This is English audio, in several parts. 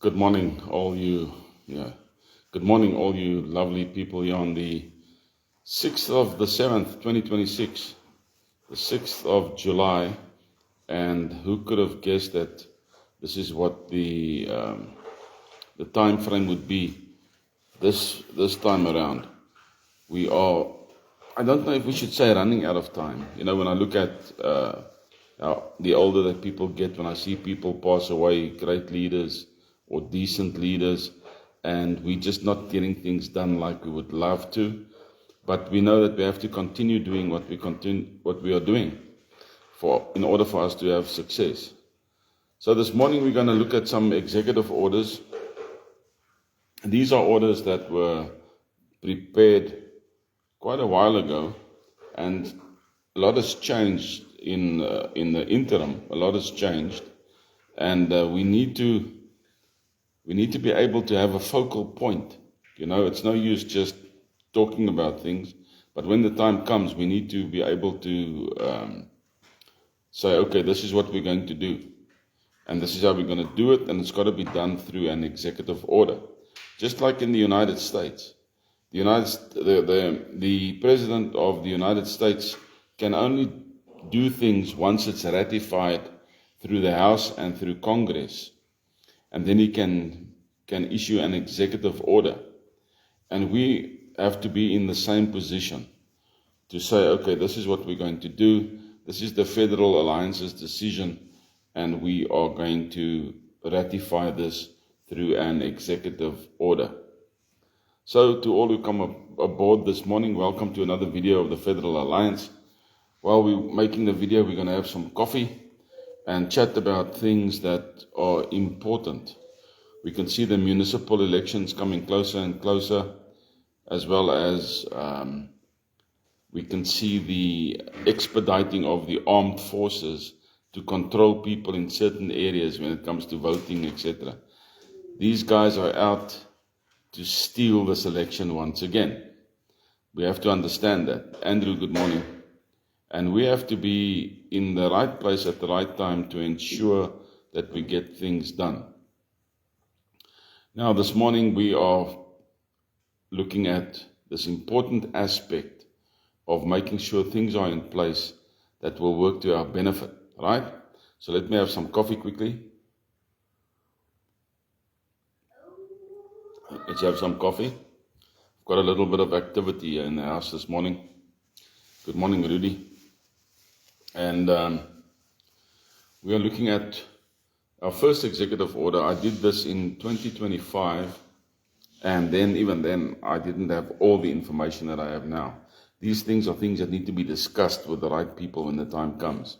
Good morning, all you. Yeah, good morning, all you lovely people here on the 6th of the 7th, 2026, the 6th of July, and who could have guessed that this is what the time frame would be this time around. We are. I don't know if we should say running out of time. You know, when I look at the older that people get, when I see people pass away, great leaders or decent leaders, and we're just not getting things done like we would love to. But we know that we have to continue doing what we are doing in order for us to have success. So this morning we're going to look at some executive orders. These are orders that were prepared quite a while ago, and a lot has changed in the interim. A lot has changed, and we need to be able to have a focal point. You know, it's no use just talking about things, but when the time comes, we need to be able to say, okay, this is what we're going to do, and this is how we're going to do it, and it's got to be done through an executive order. Just like in the United States, the President of the United States can only do things once it's ratified through the House and through Congress, and then he can issue an executive order. And we have to be in the same position to say, okay, this is what we're going to do. This is the Federal Alliance's decision, and we are going to ratify this through an executive order. So to all who come aboard this morning, welcome to another video of the Federal Alliance. While we're making the video, we're going to have some coffee and chat about things that are important. We can see the municipal elections coming closer and closer, as well as we can see the expediting of the armed forces to control people in certain areas when it comes to voting, etc. These guys are out to steal this election once again. We have to understand that. Andrew, good morning. And we have to be in the right place at the right time to ensure that we get things done. Now, this morning we are looking at this important aspect of making sure things are in place that will work to our benefit, right? So let me have some coffee quickly. Let's have some coffee. I've got a little bit of activity here in the house this morning. Good morning, Rudy. And we are looking at our first executive order. I did this in 2025, and even then, I didn't have all the information that I have now. These things are things that need to be discussed with the right people when the time comes.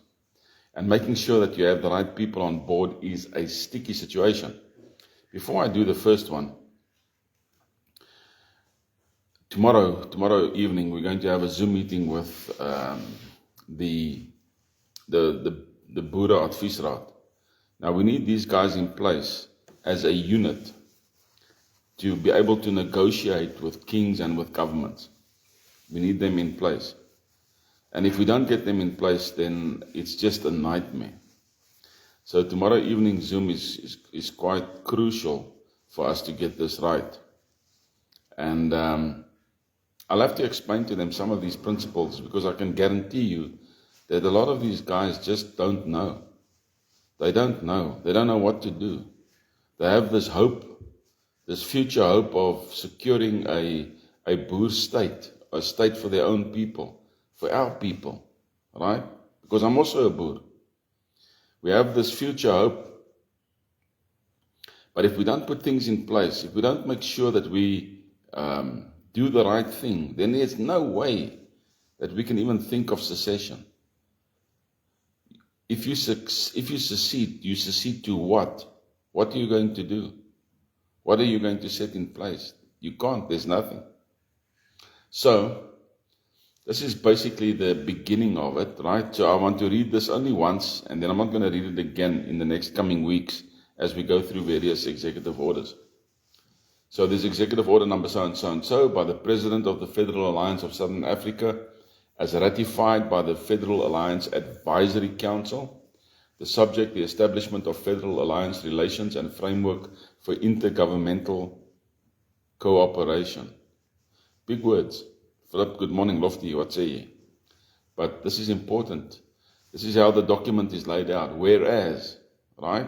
And making sure that you have the right people on board is a sticky situation. Before I do the first one, tomorrow evening, we're going to have a Zoom meeting with the Boere Adviesraad. Now, we need these guys in place as a unit to be able to negotiate with kings and with governments. We need them in place. And if we don't get them in place, then it's just a nightmare. So tomorrow evening Zoom is quite crucial for us to get this right. And I'll have to explain to them some of these principles, because I can guarantee you that a lot of these guys just don't know. They don't know. They don't know what to do. They have this hope, this future hope of securing a Boer state, a state for their own people, for our people, right? Because I'm also a Boer. We have this future hope. But if we don't put things in place, if we don't make sure that we do the right thing, then there's no way that we can even think of secession. If you secede, you secede to what? What are you going to do? What are you going to set in place? You can't. There's nothing. So, this is basically the beginning of it, right? So I want to read this only once, and then I'm not going to read it again in the next coming weeks as we go through various executive orders. So there's executive order number so and so and so by the President of the Federal Alliance of Southern Africa, as ratified by the Federal Alliance Advisory Council. The subject, the establishment of federal alliance relations and framework for intergovernmental cooperation. Big words. Philip, good morning, Lofty, what say ye? But this is important. This is how the document is laid out. Whereas, right,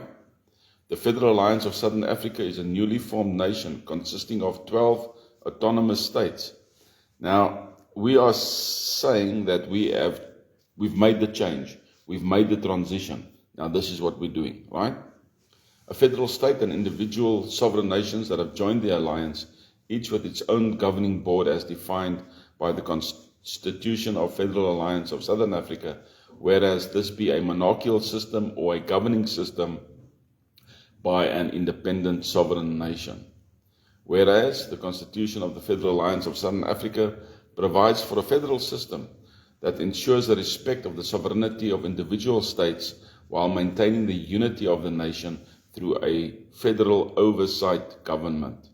the Federal Alliance of Southern Africa is a newly formed nation consisting of 12 autonomous states. Now, we are saying that we've made the change. We've made the transition. Now, this is what we're doing, right? A federal state and individual sovereign nations that have joined the alliance, each with its own governing board as defined by the Constitution of Federal Alliance of Southern Africa, whereas this be a monarchical system or a governing system by an independent sovereign nation. Whereas the Constitution of the Federal Alliance of Southern Africa provides for a federal system that ensures the respect of the sovereignty of individual states while maintaining the unity of the nation through a federal oversight government.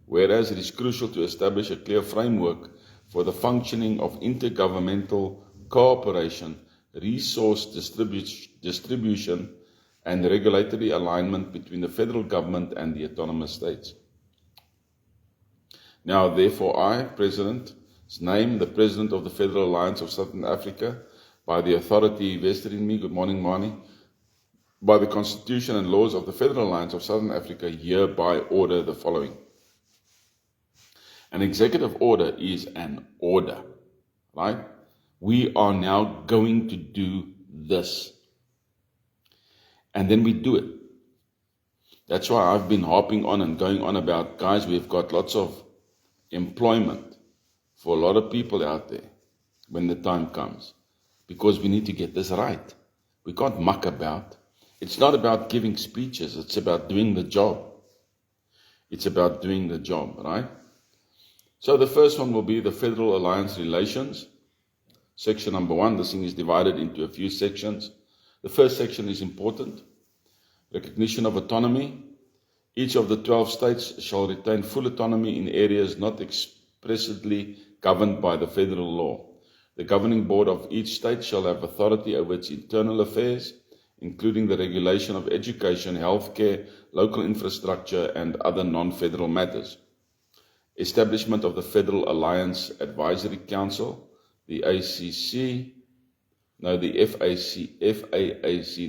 Whereas it is crucial to establish a clear framework for the functioning of intergovernmental cooperation, resource distribution, and regulatory alignment between the federal government and the autonomous states. Now, therefore, I, President, name the President of the Federal Alliance of Southern Africa, by the authority vested in me, good morning, Mani, by the Constitution and laws of the Federal Alliance of Southern Africa, hereby order the following. An executive order is an order, right? We are now going to do this. And then we do it. That's why I've been harping on and going on about, guys, we've got lots of employment for a lot of people out there when the time comes, because we need to get this right. We can't muck about. It's not about giving speeches. It's about doing the job. It's about doing the job, right? So the first one will be the Federal Alliance Relations. Section number 1, this thing is divided into a few sections. The first section is important. Recognition of autonomy. Each of the 12 states shall retain full autonomy in areas not expressly governed by the federal law. The governing board of each state shall have authority over its internal affairs, including the regulation of education, healthcare, local infrastructure, and other non-federal matters. Establishment of the Federal Alliance Advisory Council, the FAAC,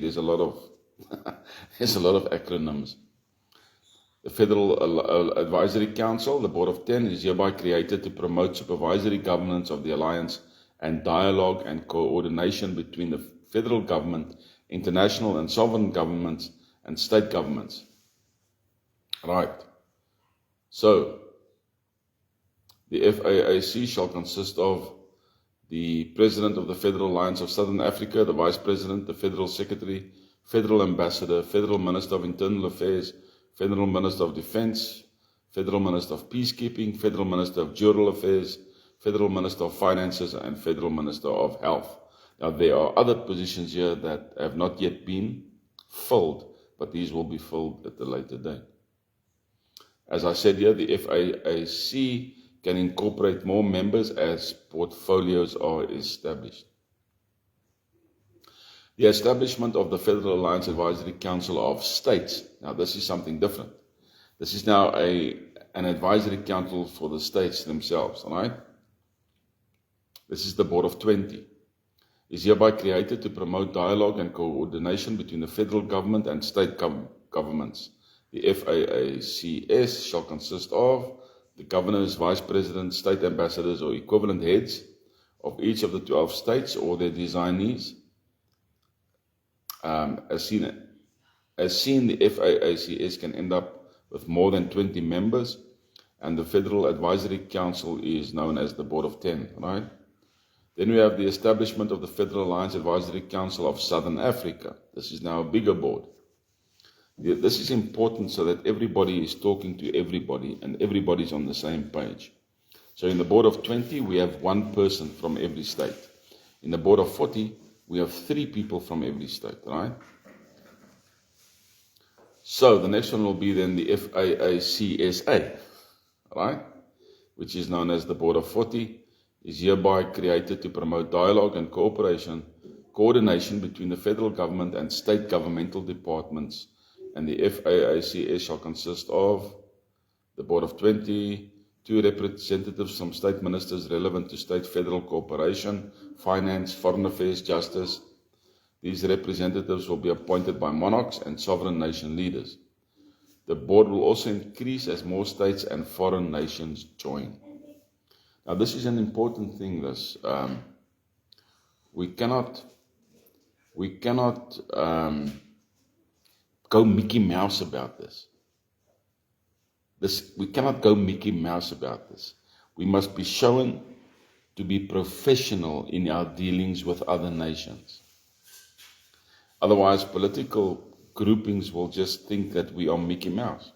there's a lot of acronyms. The Federal Advisory Council, the Board of 10, is hereby created to promote supervisory governance of the alliance and dialogue and coordination between the federal government, international and sovereign governments, and state governments. Right. So, the FAAC shall consist of the President of the Federal Alliance of Southern Africa, the Vice President, the Federal Secretary, Federal Ambassador, Federal Minister of Internal Affairs, Federal Minister of Defense, Federal Minister of Peacekeeping, Federal Minister of General Affairs, Federal Minister of Finances, and Federal Minister of Health. Now, there are other positions here that have not yet been filled, but these will be filled at a later date. As I said here, the FAAC can incorporate more members as portfolios are established. The establishment of the Federal Alliance Advisory Council of States. Now, this is something different. This is now an advisory council for the states themselves, all right? This is the Board of 20. Is hereby created to promote dialogue and coordination between the federal government and state governments. The FAACS shall consist of the governors, vice presidents, state ambassadors, or equivalent heads of each of the 12 states or their designees. As seen, the FAACS can end up with more than 20 members, and the Federal Advisory Council is known as the Board of 10, right? Then we have the establishment of the Federal Alliance Advisory Council of Southern Africa. This is now a bigger board. This is important so that everybody is talking to everybody and everybody's on the same page. So in the Board of 20, we have one person from every state. In the Board of 40, we have 3 people from every state, right? So the next one will be then the FAACSA, right? Which is known as the Board of 40, is hereby created to promote dialogue and cooperation coordination between the federal government and state governmental departments, and the FAICS shall consist of the board of 20, 2 representatives from state ministers relevant to state federal cooperation, finance, foreign affairs, justice. These representatives will be appointed by monarchs and sovereign nation leaders. The board will also increase as more states and foreign nations join. Now, this is an important thing. We cannot go Mickey Mouse about this. We cannot go Mickey Mouse about this. We must be shown to be professional in our dealings with other nations. Otherwise, political groupings will just think that we are Mickey Mouse.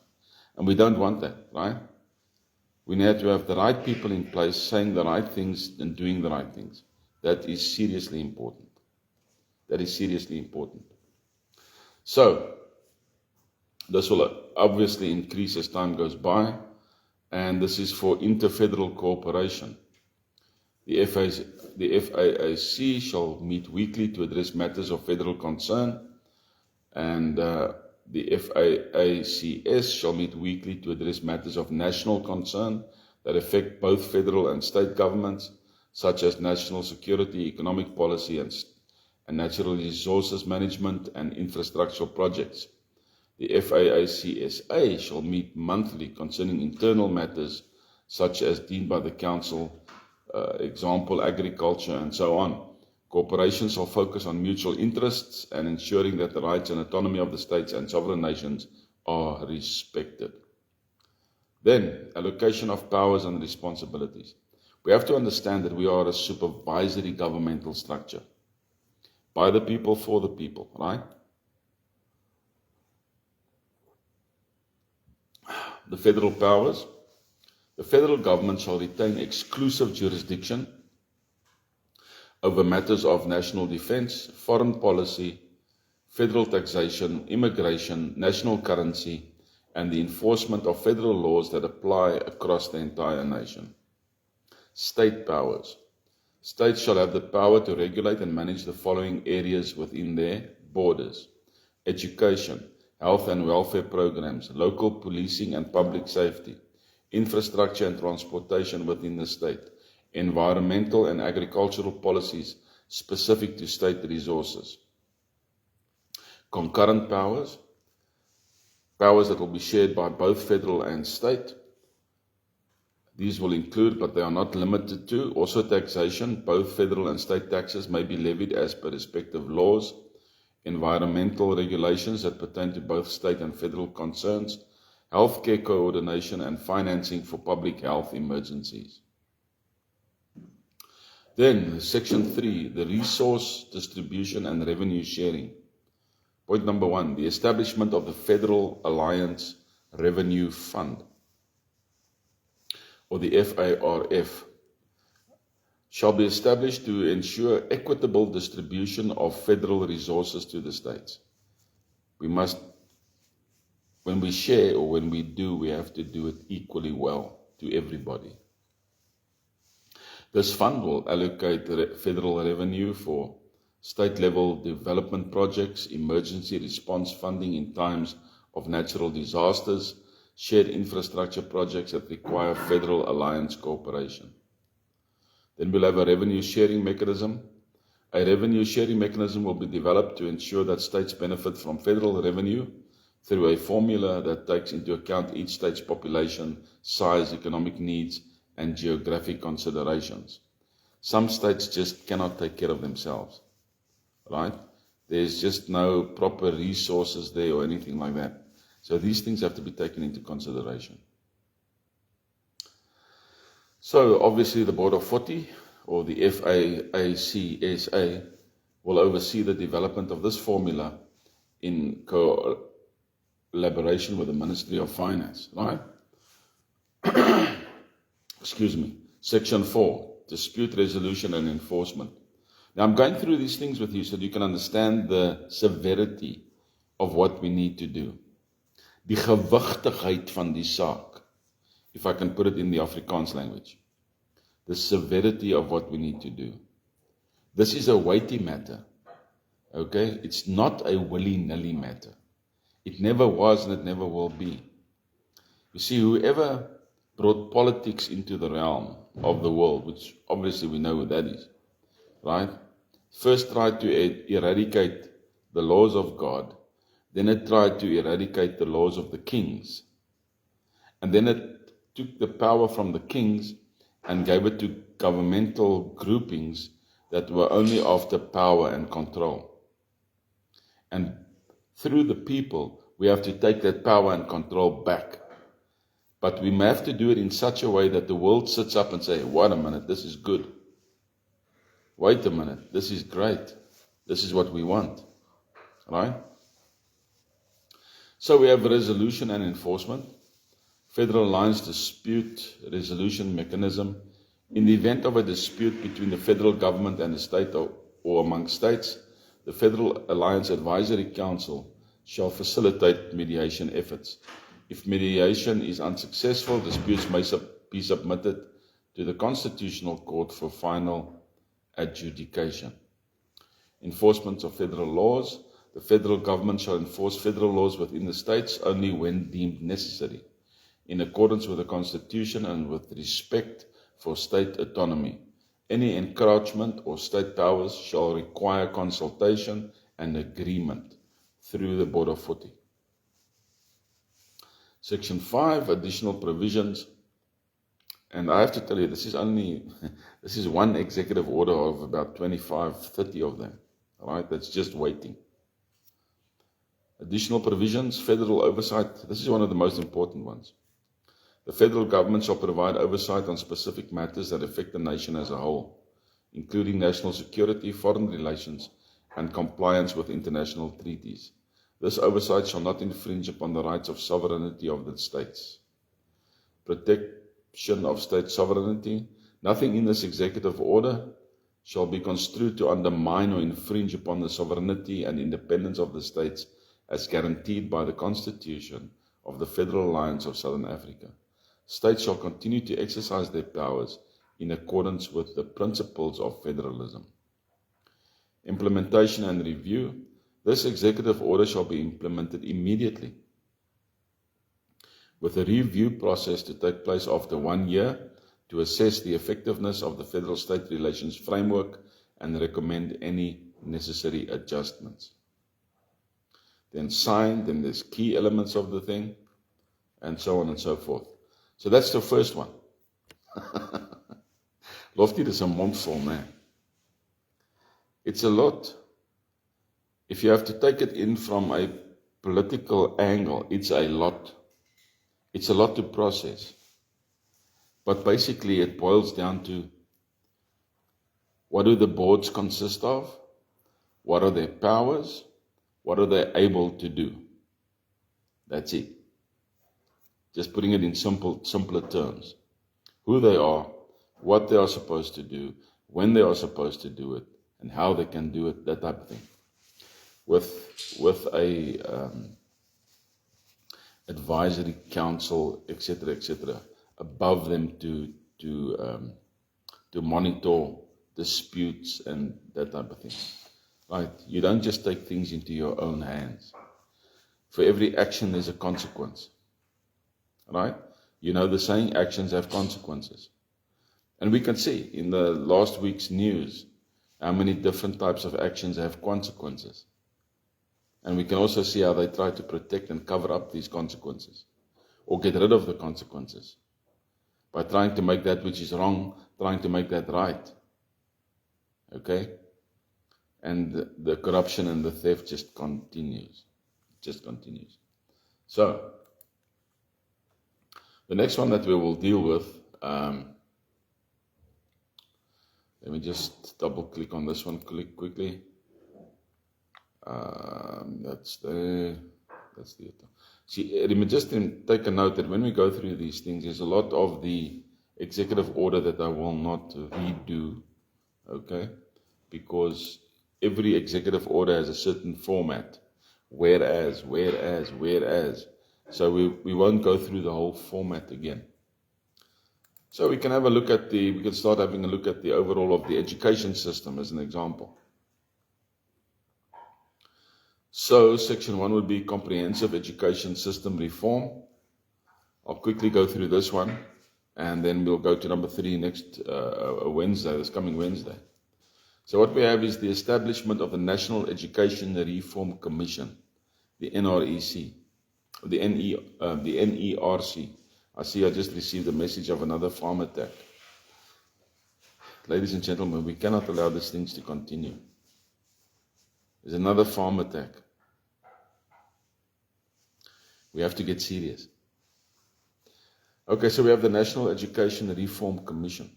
And we don't want that, right? We need to have the right people in place saying the right things and doing the right things. That is seriously important. That is seriously important. So, this will obviously increase as time goes by, and this is for interfederal cooperation. The FAIC shall meet weekly to address matters of federal concern, and the FAICS shall meet weekly to address matters of national concern that affect both federal and state governments, such as national security, economic policy, and natural resources management and infrastructural projects. The FAICSA shall meet monthly concerning internal matters such as deemed by the Council, example, agriculture, and so on. Cooperation shall focus on mutual interests and ensuring that the rights and autonomy of the states and sovereign nations are respected. Then, allocation of powers and responsibilities. We have to understand that we are a supervisory governmental structure. By the people, for the people, right? The federal powers. The federal government shall retain exclusive jurisdiction over matters of national defense, foreign policy, federal taxation, immigration, national currency, and the enforcement of federal laws that apply across the entire nation. State powers. States shall have the power to regulate and manage the following areas within their borders: education, health and welfare programs, local policing and public safety, infrastructure and transportation within the state, environmental and agricultural policies specific to state resources. Concurrent powers, powers that will be shared by both federal and state. These will include, but they are not limited to, also taxation. Both federal and state taxes may be levied as per respective laws, environmental regulations that pertain to both state and federal concerns, healthcare coordination and financing for public health emergencies. Then, Section 3, the resource distribution and revenue sharing. Point number 1, the establishment of the Federal Alliance Revenue Fund, or the FARF, shall be established to ensure equitable distribution of federal resources to the states. We must, when we share or when we do, we have to do it equally well to everybody. This fund will allocate federal revenue for state-level development projects, emergency response funding in times of natural disasters, shared infrastructure projects that require federal alliance cooperation. Then we'll have a revenue sharing mechanism. A revenue sharing mechanism will be developed to ensure that states benefit from federal revenue through a formula that takes into account each state's population, size, economic needs, and geographic considerations. Some states just cannot take care of themselves, right? There's just no proper resources there or anything like that. So these things have to be taken into consideration. So obviously the Board of 40, or the FAICSA, will oversee the development of this formula in collaboration with the Ministry of Finance, right? Excuse me. Section 4, dispute resolution and enforcement. Now I'm going through these things with you so that you can understand the severity of what we need to do. Die gewigtigheid van die saak, if I can put it in the Afrikaans language. The severity of what we need to do. This is a weighty matter. Okay? It's not a willy-nilly matter. It never was and it never will be. You see, whoever brought politics into the realm of the world, which obviously we know what that is, right? First tried to eradicate the laws of God, then it tried to eradicate the laws of the kings, and then it took the power from the kings and gave it to governmental groupings that were only after power and control. And through the people, we have to take that power and control back. But we may have to do it in such a way that the world sits up and say, wait a minute, this is good. Wait a minute, this is great. This is what we want. Right? So we have resolution and enforcement. Federal Alliance dispute resolution mechanism. In the event of a dispute between the federal government and the state or among states, the Federal Alliance Advisory Council shall facilitate mediation efforts. If mediation is unsuccessful, disputes may be submitted to the Constitutional Court for final adjudication. Enforcement of federal laws. The federal government shall enforce federal laws within the states only when deemed necessary, in accordance with the Constitution and with respect for state autonomy. Any encroachment or state powers shall require consultation and agreement through the Board of Footy. Section 5, additional provisions. And I have to tell you, this is one executive order of about 25, 30 of them. All right, that's just waiting. Additional provisions, federal oversight. This is one of the most important ones. The federal government shall provide oversight on specific matters that affect the nation as a whole, including national security, foreign relations, and compliance with international treaties. This oversight shall not infringe upon the rights of sovereignty of the states. Protection of state sovereignty. Nothing in this executive order shall be construed to undermine or infringe upon the sovereignty and independence of the states as guaranteed by the Constitution of the Federal Alliance of Southern Africa. States shall continue to exercise their powers in accordance with the principles of federalism. Implementation and review. This executive order shall be implemented immediately, with a review process to take place after 1 year to assess the effectiveness of the federal-state relations framework and recommend any necessary adjustments. Then signed, then there's key elements of the thing, and so on and so forth. So that's the first one. Lofty is a mondvol, man. It's a lot. If you have to take it in from a political angle, it's a lot. It's a lot to process. But basically it boils down to, what do the boards consist of? What are their powers? What are they able to do? That's it. Just putting it in simpler terms. Who they are, what they are supposed to do, when they are supposed to do it, and how they can do it, that type of thing. With a advisory council, etc., above them to monitor disputes and that type of thing. Right? You don't just take things into your own hands. For every action, there's a consequence. Right? You know the saying, actions have consequences. And we can see in the last week's news how many different types of actions have consequences. And we can also see how they try to protect and cover up these consequences, or get rid of the consequences, by trying to make that which is wrong, trying to make that right. Okay? And the corruption and the theft just continues. So, the next one that we will deal with, let me just double click on this one quickly. That's the. See, let me just take a note that when we go through these things, there's a lot of the executive order that I will not redo, okay? Because every executive order has a certain format, whereas. So we won't go through the whole format again. So we can have a look at we can start having a look at the overall of the education system as an example. So section 1 would be comprehensive education system reform. I'll quickly go through this one, and then we'll go to number 3 next Wednesday, this coming Wednesday. So what we have is the establishment of the National Education Reform Commission, the NREC, the NERC. I see I just received a message of another farm attack. Ladies and gentlemen, we cannot allow these things to continue. There's another farm attack. We have to get serious. Okay, so we have the National Education Reform Commission.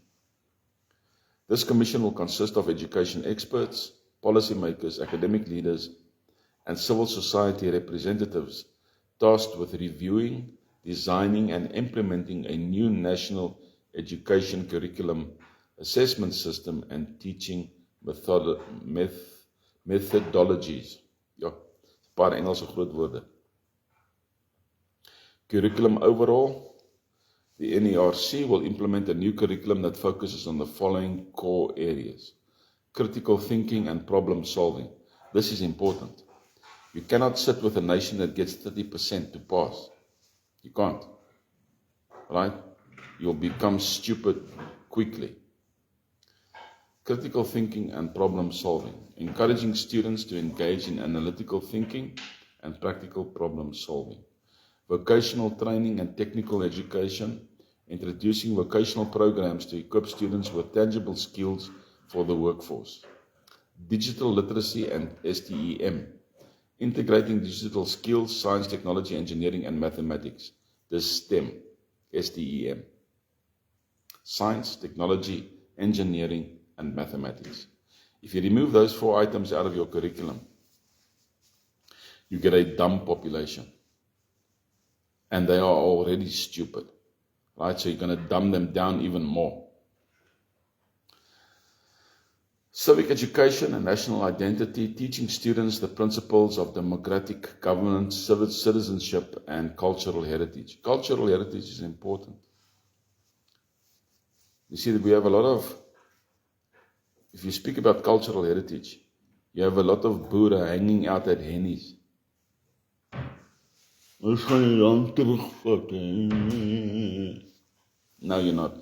This commission will consist of education experts, policymakers, academic leaders, and civil society representatives tasked with reviewing, designing, and implementing a new national education curriculum, assessment system, and teaching methodologies. Ja, 'n paar Engelse grootwoorde. Curriculum overall. The NERC will implement a new curriculum that focuses on the following core areas: critical thinking and problem solving. This is important. You cannot sit with a nation that gets 30% to pass. You can't. Right? You'll become stupid quickly. Critical thinking and problem solving. Encouraging students to engage in analytical thinking and practical problem solving. Vocational training and technical education. Introducing vocational programs to equip students with tangible skills for the workforce. Digital literacy and STEM. Integrating digital skills, science, technology, engineering, and mathematics. The STEM, STEM. Science, technology, engineering, and mathematics. If you remove those 4 items out of your curriculum, you get a dumb population. And they are already stupid. Right? So you're going to dumb them down even more. Civic education and national identity, teaching students the principles of democratic governance, citizenship, and cultural heritage. Cultural heritage is important. You see that we have a lot of, if you speak about cultural heritage, you have a lot of Boere hanging out at Hennies. No, you're not.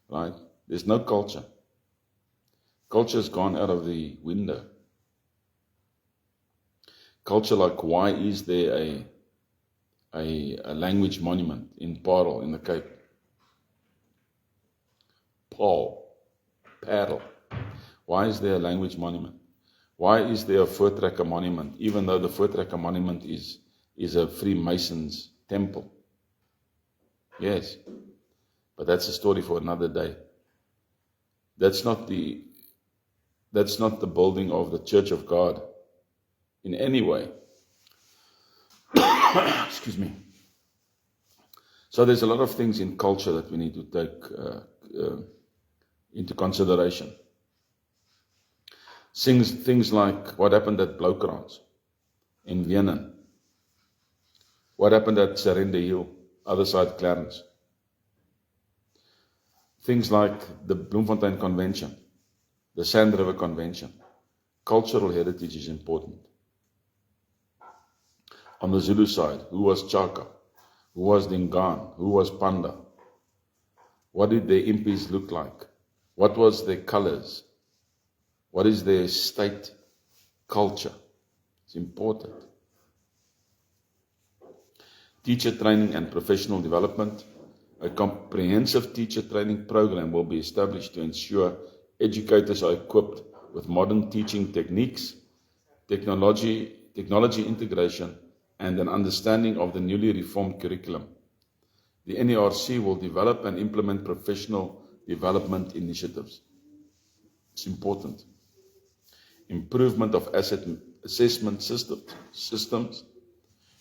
Right? There's no culture. Culture has gone out of the window. Culture, like, why is there a language monument in Parel in the Cape? Parel. Why is there a language monument? Why is there a Voortrekker monument, even though the Voortrekker monument is a Freemasons temple? Yes, but that's a story for another day. That's not the building of the Church of God in any way. Excuse me. So there's a lot of things in culture that we need to take into consideration. Things like what happened at Bloukrans in Vienna. What happened at Surrender Hill, other side Clarence. Things like the Bloemfontein Convention, the Sand River Convention. Cultural heritage is important. On the Zulu side, who was Chaka? Who was Dingaan? Who was Panda? What did their impis look like? What was their colors? What is their state culture? It's important. Teacher training and professional development. A comprehensive teacher training program will be established to ensure educators are equipped with modern teaching techniques, technology integration, and an understanding of the newly reformed curriculum. The NERC will develop and implement professional development initiatives. It's important. Improvement of assessment systems.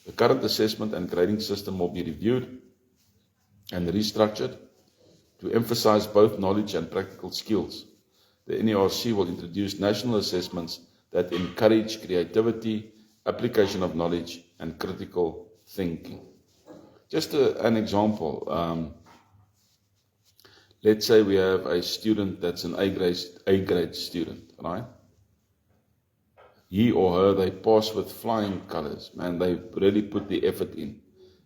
The current assessment and grading system will be reviewed and restructured to emphasize both knowledge and practical skills. The NERC will introduce national assessments that encourage creativity, application of knowledge, and critical thinking. Just an example. Let's say we have a student that's an A grade student, right? he or her, they pass with flying colors. Man, they really put the effort in.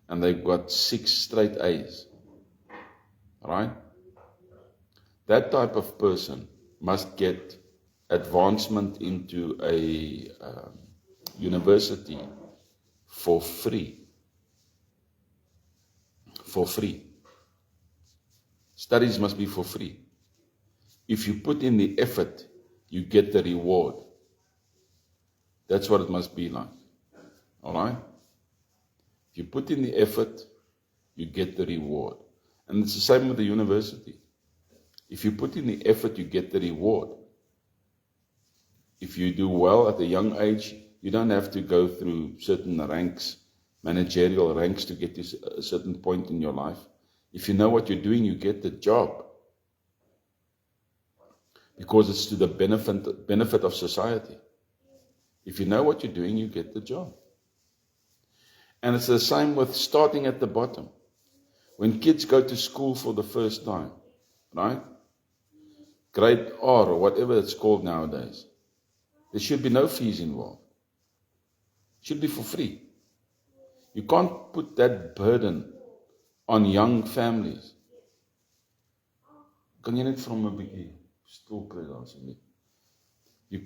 And they've got 6 straight A's. Right? That type of person must get advancement into a university for free. For free. Studies must be for free. If you put in the effort, you get the reward. That's what it must be like. All right? If you put in the effort, you get the reward. And it's the same with the university. If you put in the effort, you get the reward. If you do well at a young age, you don't have to go through certain ranks, managerial ranks, to get to a certain point in your life. If you know what you're doing, you get the job. Because it's to the benefit of society. If you know what you're doing, you get the job. And it's the same with starting at the bottom. When kids go to school for the first time, right? Grade R or whatever it's called nowadays. There should be no fees involved. It should be for free. You can't put that burden on young families. Kan jy net van my bietjie stil kry daar asseblief? You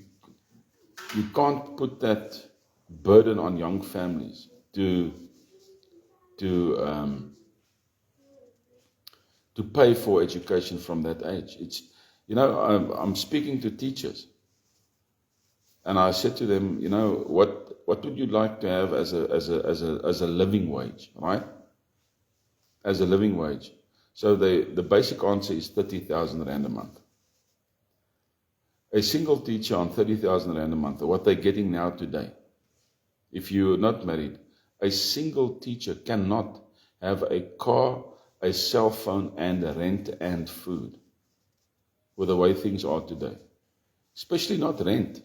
can't put that burden on young families to pay for education from that age. It's, I'm speaking to teachers, and I said to them, what would you like to have as a living wage, right? As a living wage. So the basic answer is 30,000 Rand a month. A single teacher on 30,000 Rand a month, what they're getting now today, if you're not married, a single teacher cannot have a car, a cell phone, and a rent and food with the way things are today. Especially not rent.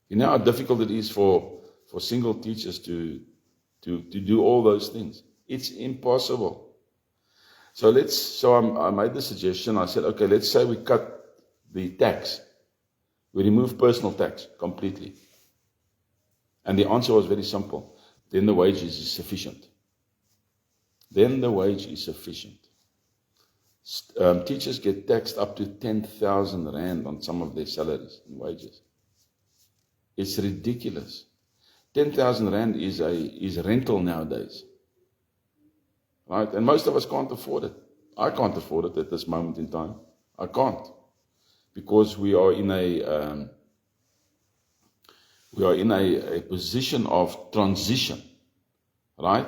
You know how difficult it is for single teachers to do all those things. It's impossible. So I made the suggestion. I said, okay, let's say we cut the tax. We remove personal tax completely. And the answer was very simple. Then the wage is sufficient. Then the wage is sufficient. Teachers get taxed up to 10,000 Rand on some of their salaries and wages. It's ridiculous. 10,000 Rand is rental nowadays. Right? And most of us can't afford it. I can't afford it at this moment in time. I can't. Because we are in a position of transition. Right?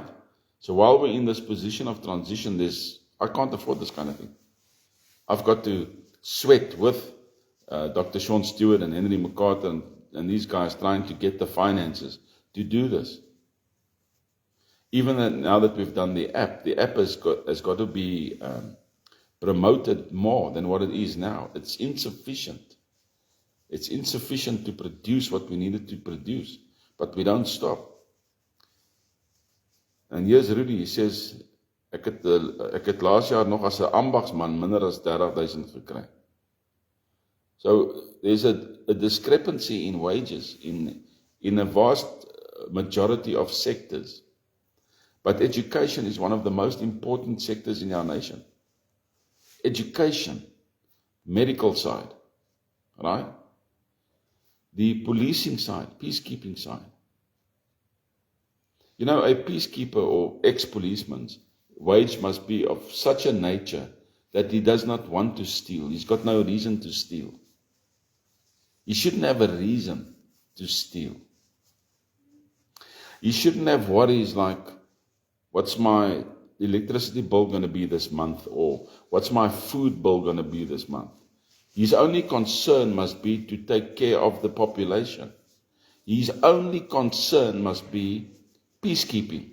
So while we're in this position of transition, I can't afford this kind of thing. I've got to sweat with Dr. Sean Stewart and Henry MacArthur and these guys trying to get the finances to do this. Even now that we've done the app has got to be promoted more than what it is now. It's insufficient. It's insufficient to produce what we needed to produce, but we don't stop. And here's Rudy, he says, ek het laas jaar nog as 'n ambagsman minder as 30,000 gekry. So there's a discrepancy in wages in a vast majority of sectors. But education is one of the most important sectors in our nation. Education, medical side, right? The policing side, peacekeeping side. A peacekeeper or ex-policeman's wage must be of such a nature that he does not want to steal. He's got no reason to steal. He shouldn't have a reason to steal. He shouldn't have worries like, what's my electricity bill going to be this month? Or what's my food bill going to be this month? His only concern must be to take care of the population. His only concern must be peacekeeping.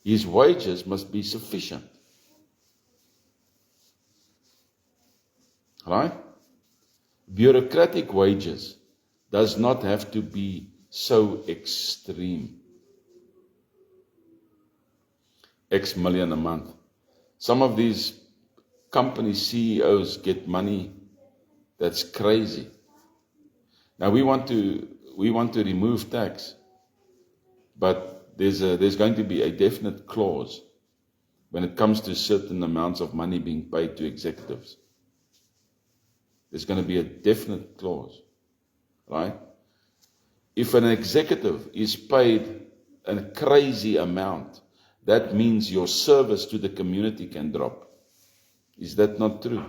His wages must be sufficient. Right? Bureaucratic wages does not have to be so extreme. X million a month. Some of these company CEOs get money that's crazy. Now we want to remove tax, but there's going to be a definite clause when it comes to certain amounts of money being paid to executives. There's going to be a definite clause, right? If an executive is paid a crazy amount, that means your service to the community can drop. Is that not true?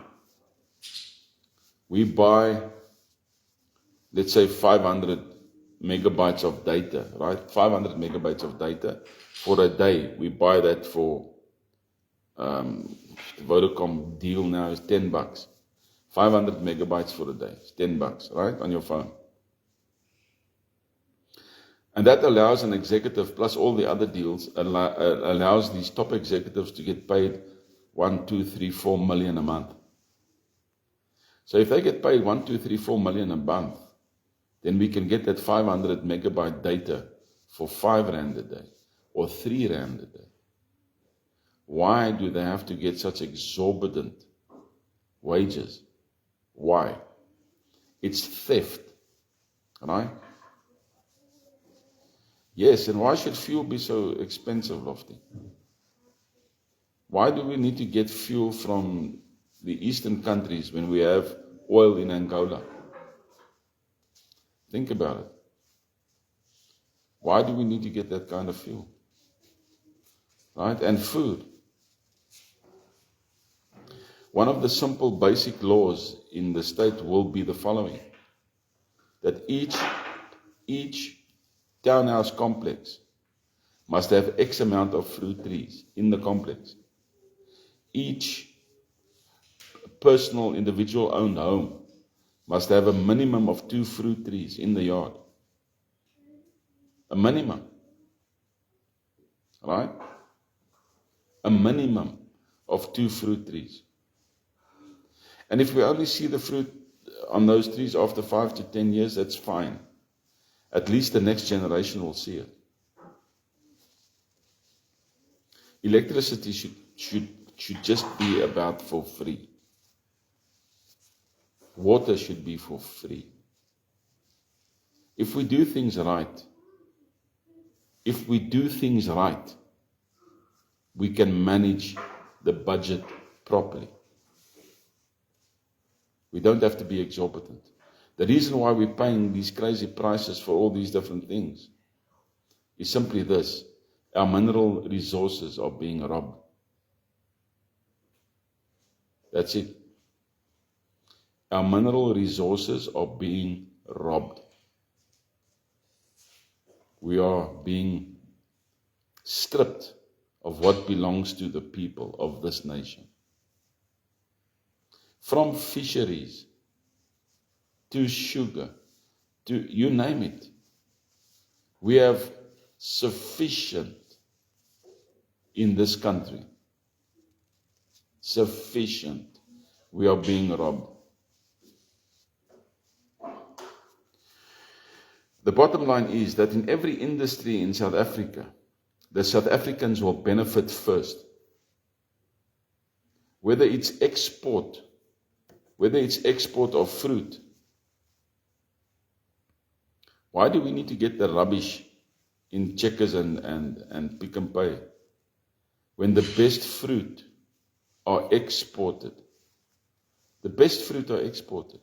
We buy, let's say, 500 megabytes of data, right? 500 megabytes of data for a day. We buy that for the Vodacom deal now is $10. 500 megabytes for a day. It's $10, right? On your phone. And that allows an executive, plus all the other deals, allows these top executives to get paid 1, 2, 3, 4 million a month. So if they get paid 1, 2, 3, 4 million a month, then we can get that 500 megabyte data for 5 Rand a day or 3 Rand a day. Why do they have to get such exorbitant wages? Why? It's theft, right? Yes, and why should fuel be so expensive, Lofty? Why do we need to get fuel from the eastern countries when we have oil in Angola? Think about it. Why do we need to get that kind of fuel? Right? And food. One of the simple basic laws in the state will be the following: that each townhouse complex must have X amount of fruit trees in the complex. Each personal, individual owned home must have a minimum of 2 fruit trees in the yard. A minimum. Right? A minimum of 2 fruit trees. And if we only see the fruit on those trees after 5 to 10 years, that's fine. At least the next generation will see it. Electricity should just be about for free. Water should be for free. If we do things right, we can manage the budget properly. We don't have to be exorbitant. The reason why we're paying these crazy prices for all these different things is simply this: our mineral resources are being robbed. That's it. Our mineral resources are being robbed. We are being stripped of what belongs to the people of this nation. From fisheries to sugar, to you name it. We have sufficient in this country. Sufficient. We are being robbed. The bottom line is that in every industry in South Africa, the South Africans will benefit first. Whether it's export of fruit. Why do we need to get the rubbish in Checkers and Pick n Pay when the best fruit are exported? The best fruit are exported.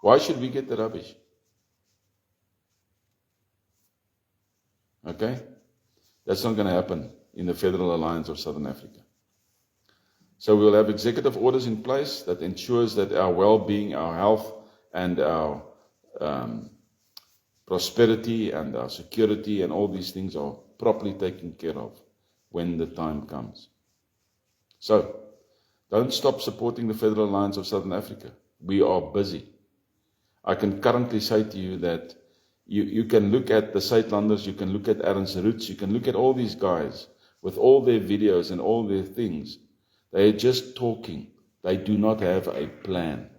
Why should we get the rubbish? Okay? That's not going to happen in the Federal Alliance of Southern Africa. So we'll have executive orders in place that ensures that our well-being, our health, and our prosperity and our security and all these things are properly taken care of when the time comes. So, don't stop supporting the Federal Alliance of Southern Africa. We are busy. I can currently say to you that you can look at the Suidlanders, you can look at Ernst Roots, you can look at all these guys with all their videos and all their things. They are just talking. They do not have a plan.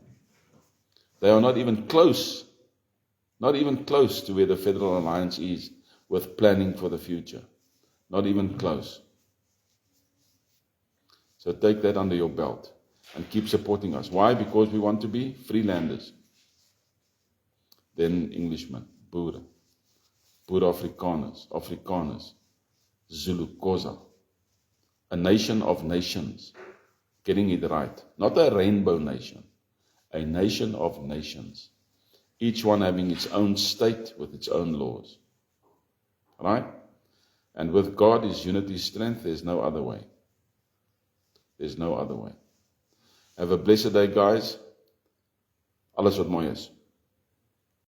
They are not even close to where the Federal Alliance is with planning for the future. Not even close. So take that under your belt and keep supporting us. Why? Because we want to be freelanders. then Englishmen, Boere, Boer Afrikaners, Afrikaners, Zulu, Xhosa, a nation of nations, getting it right. Not a rainbow nation, a nation of nations, each one having its own state with its own laws. Right? And with God is unity, strength. There's no other way. There's no other way. Have a blessed day, guys. Alles wat mooi is.